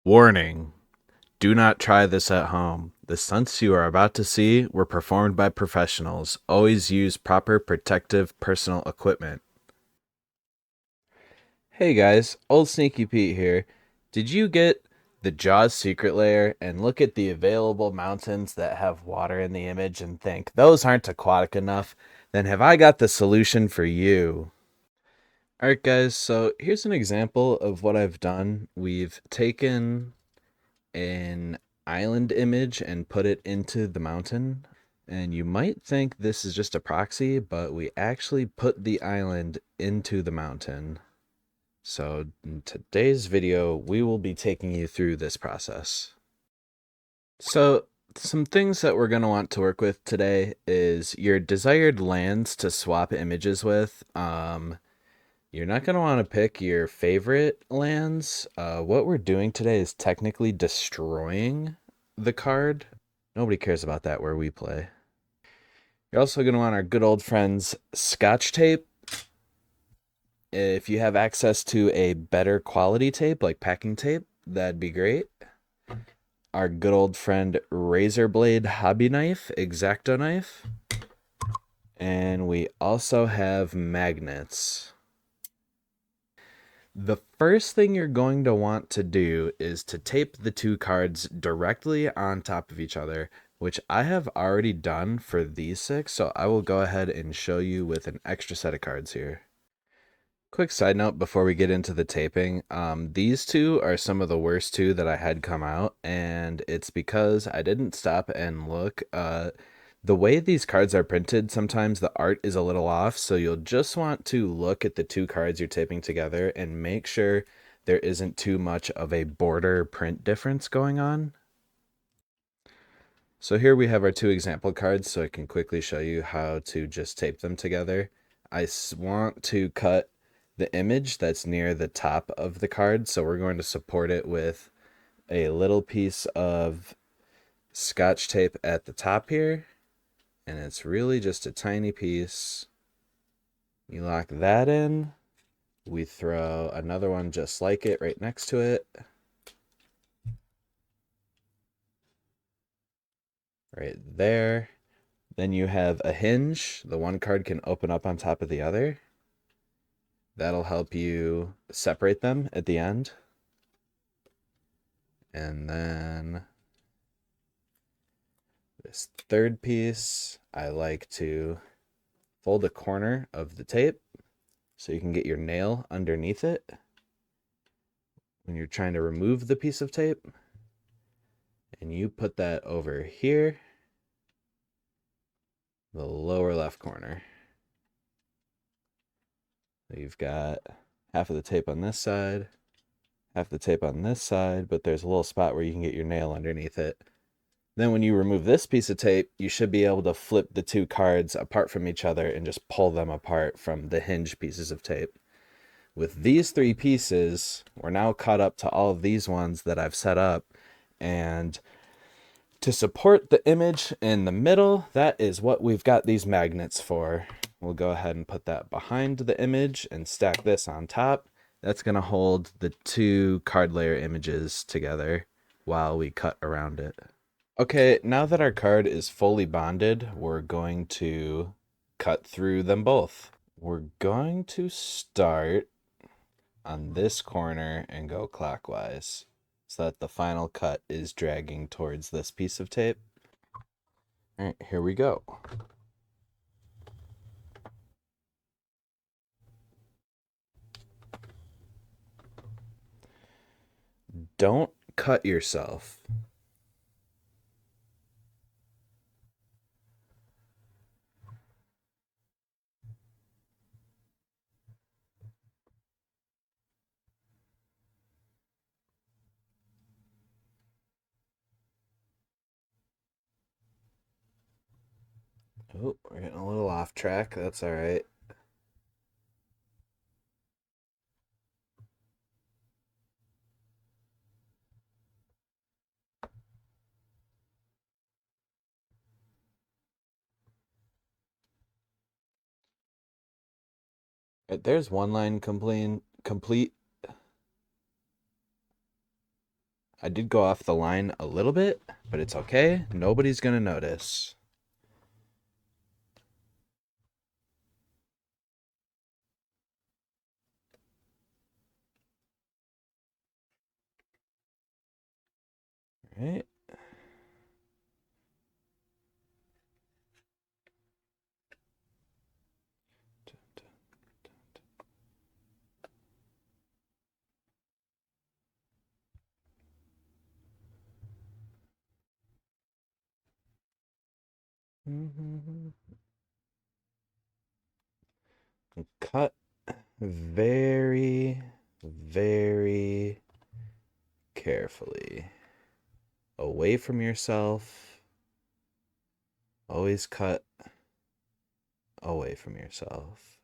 Warning: do not try this at home. The stunts you are about to see were performed by professionals. Always use proper protective personal equipment. Hey guys, old Sneaky Pete here. Did you get the Jaws secret layer and look at the available mountains that have water in the image and think those aren't aquatic enough? Then have I got the solution for you. Alright guys, so here's an example of what I've done. We've taken an island image and put it into the mountain. And you might think this is just a proxy, but we actually put the island into the mountain. So in today's video, we will be taking you through this process. So some things that we're going to want to work with today is your desired lands to swap images with. You're not going to want to pick your favorite lands. What we're doing today is technically destroying the card. Nobody cares about that where we play. You're also going to want our good old friends Scotch tape. If you have access to a better quality tape, like packing tape, that'd be great. Our good old friend razor blade hobby knife, X-Acto knife. And we also have magnets. The first thing you're going to want to do is to tape the two cards directly on top of each other, which I have already done for these six, so I will go ahead and show you with an extra set of cards here. Quick side note before we get into the taping, these two are some of the worst two that I had come out, and it's because I didn't stop and look. The way these cards are printed, sometimes the art is a little off, so you'll just want to look at the two cards you're taping together and make sure there isn't too much of a border print difference going on. So here we have our two example cards, so I can quickly show you how to just tape them together. I want to cut the image that's near the top of the card, so we're going to support it with a little piece of Scotch tape at the top here, and it's really just a tiny piece. You lock that in, we throw another one just like it right next to it, right there. Then you have a hinge. The one card can open up on top of the other. That'll help you separate them at the end. And then this third piece, I like to fold a corner of the tape so you can get your nail underneath it when you're trying to remove the piece of tape. And you put that over here, the lower left corner. So you've got half of the tape on this side, half the tape on this side, but there's a little spot where you can get your nail underneath it. Then when you remove this piece of tape, you should be able to flip the two cards apart from each other and just pull them apart from the hinge pieces of tape. With these three pieces, we're now caught up to all of these ones that I've set up. And to support the image in the middle, that is what we've got these magnets for. We'll go ahead and put that behind the image and stack this on top. That's going to hold the two card layer images together while we cut around it. Okay, now that our card is fully bonded, we're going to cut through them both. We're going to start on this corner and go clockwise so that the final cut is dragging towards this piece of tape. All right, here we go. Don't cut yourself. Oh, we're getting a little off track. That's all right. There's one line complete. I did go off the line a little bit, but it's okay. Nobody's going to notice. All right. Cut very, very carefully. Away from yourself. Always cut away from yourself.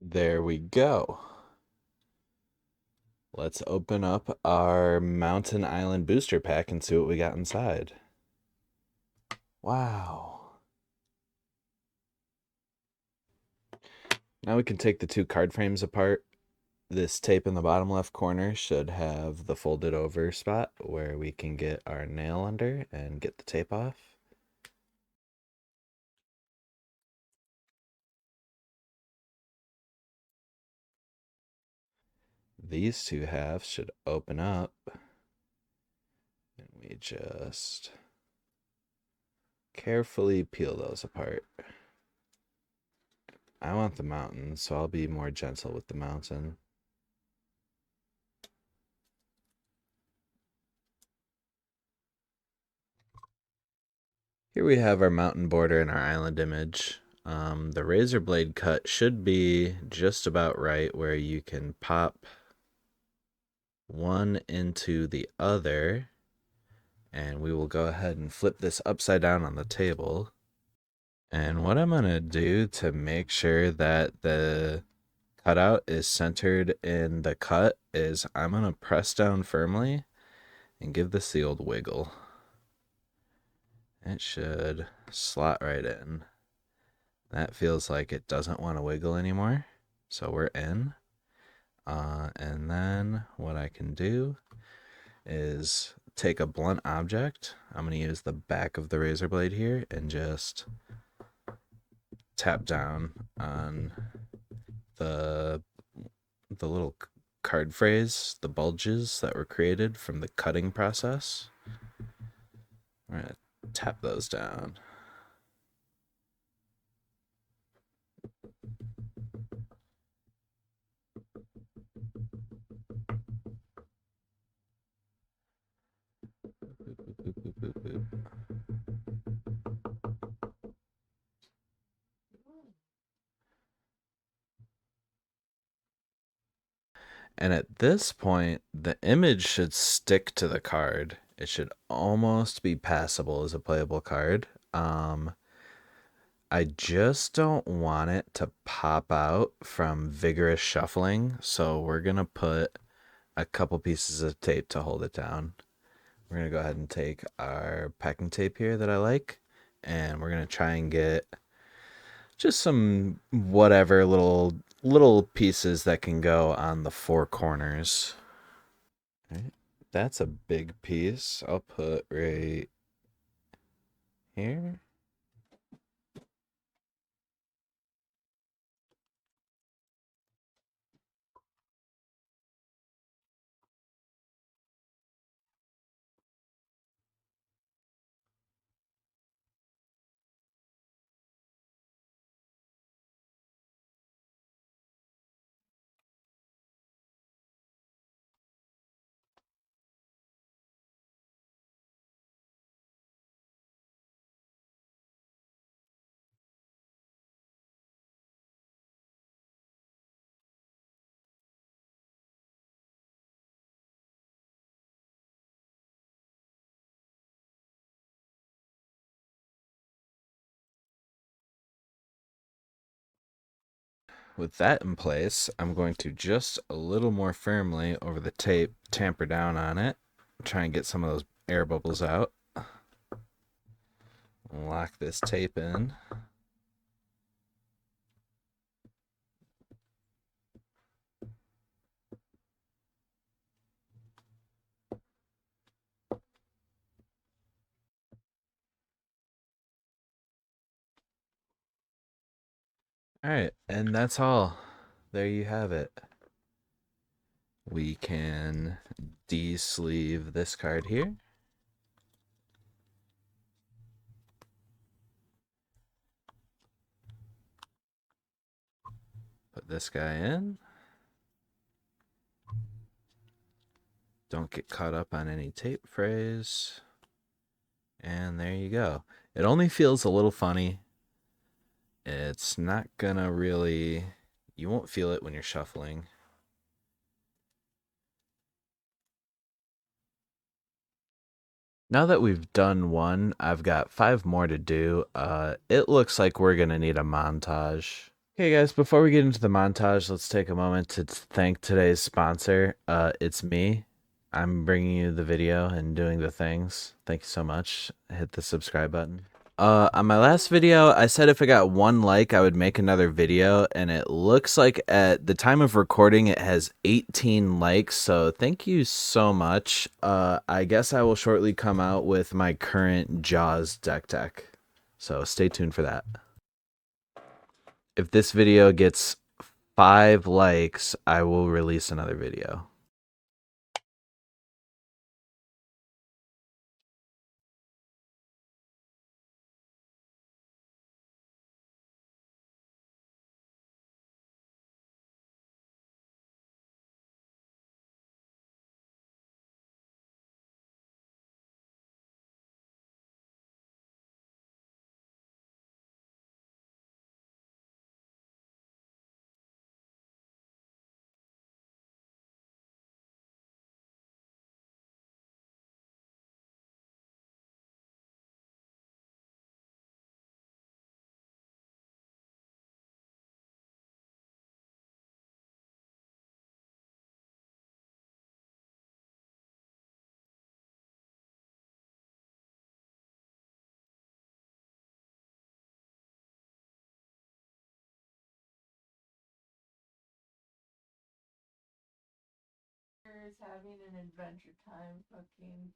There we go. Let's open up our Mountain Island booster pack and see what we got inside. Wow. Now we can take the two card frames apart. This tape in the bottom left corner should have the folded over spot where we can get our nail under and get the tape off. These two halves should open up, and we just carefully peel those apart. I want the mountain, so I'll be more gentle with the mountain. Here we have our mountain border and our island image. The razor blade cut should be just about right where you can pop one into the other, and we will go ahead and flip this upside down on the table. And what I'm going to do to make sure that the cutout is centered in the cut is I'm going to press down firmly and give this the old wiggle. It should slot right in. That feels like it doesn't want to wiggle anymore, so we're in. And then what I can do is take a blunt object. I'm going to use the back of the razor blade here and just tap down on the little card phrase, the bulges that were created from the cutting process. We're going to tap those down. Boop, boop, boop, boop. And at this point, the image should stick to the card. It should almost be passable as a playable card. I just don't want it to pop out from vigorous shuffling, so we're going to put a couple pieces of tape to hold it down. We're going to go ahead and take our packing tape here that I like, and we're going to try and get just some whatever little pieces that can go on the four corners. All right. That's a big piece. I'll put right here. With that in place, I'm going to just a little more firmly over the tape tamper down on it, try and get some of those air bubbles out. Lock this tape in. All right, and that's all. There you have it. We can de-sleeve this card here. Put this guy in. Don't get caught up on any tape frays. And there you go. It only feels a little funny. It's not gonna really, you won't feel it when you're shuffling. Now that we've done one, I've got 5 more to do. It looks like we're gonna need a montage. Okay, guys, before we get into the montage, let's take a moment to thank today's sponsor. It's me. I'm bringing you the video and doing the things. Thank you so much. Hit the subscribe button. On my last video, I said if I got 1 like, I would make another video, and it looks like at the time of recording, it has 18 likes, so thank you so much. I guess I will shortly come out with my current Jaws deck, so stay tuned for that. If this video gets 5 likes, I will release another video. Is having an adventure time fucking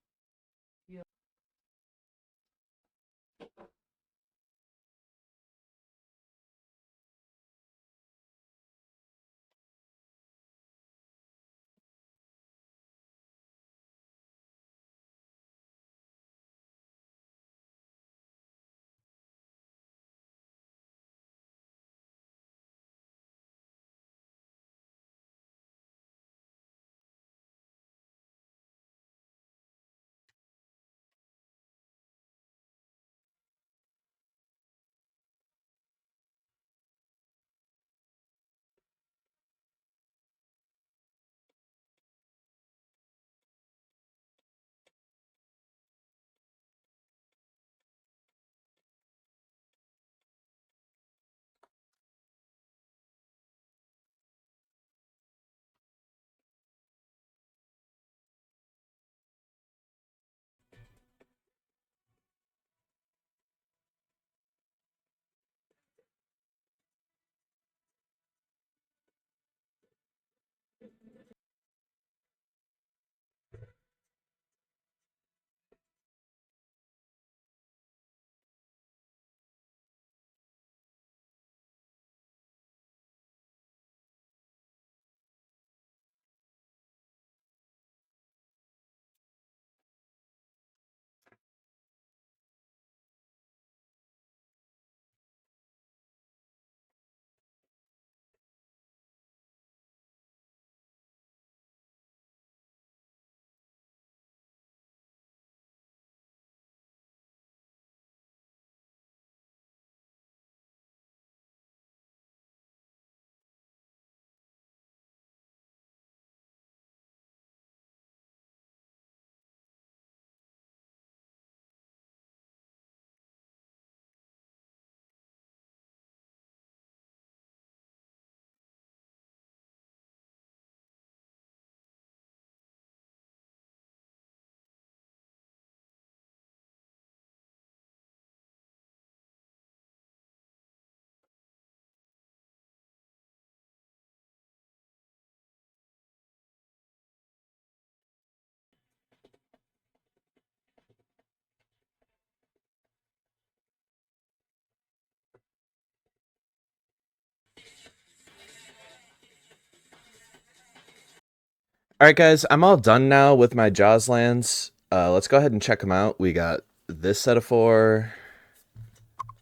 All right, guys, I'm all done now with my Jaws lands. Let's go ahead and check them out. We got this set of 4.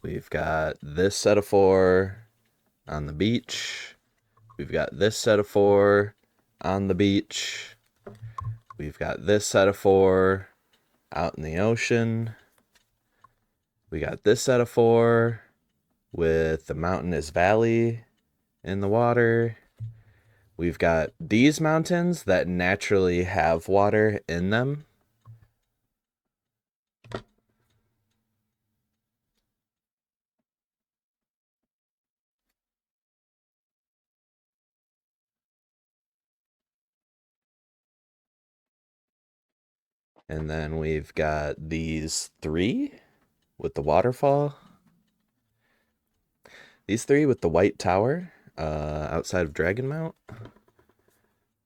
We've got this set of 4 on the beach. We've got this set of 4 on the beach. We've got this set of 4 out in the ocean. We got this set of 4 with the mountainous valley in the water. We've got these mountains that naturally have water in them. And then we've got these 3 with the waterfall. These 3 with the white tower outside of Dragon Mount.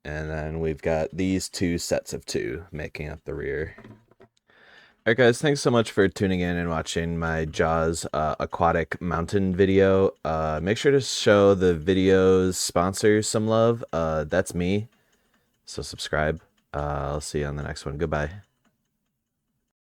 And then we've got these 2 sets of 2 making up the rear. Alright guys, thanks so much for tuning in and watching my Jaws aquatic mountain video. Make sure to show the video's sponsors some love. That's me. So subscribe. I'll see you on the next one. Goodbye.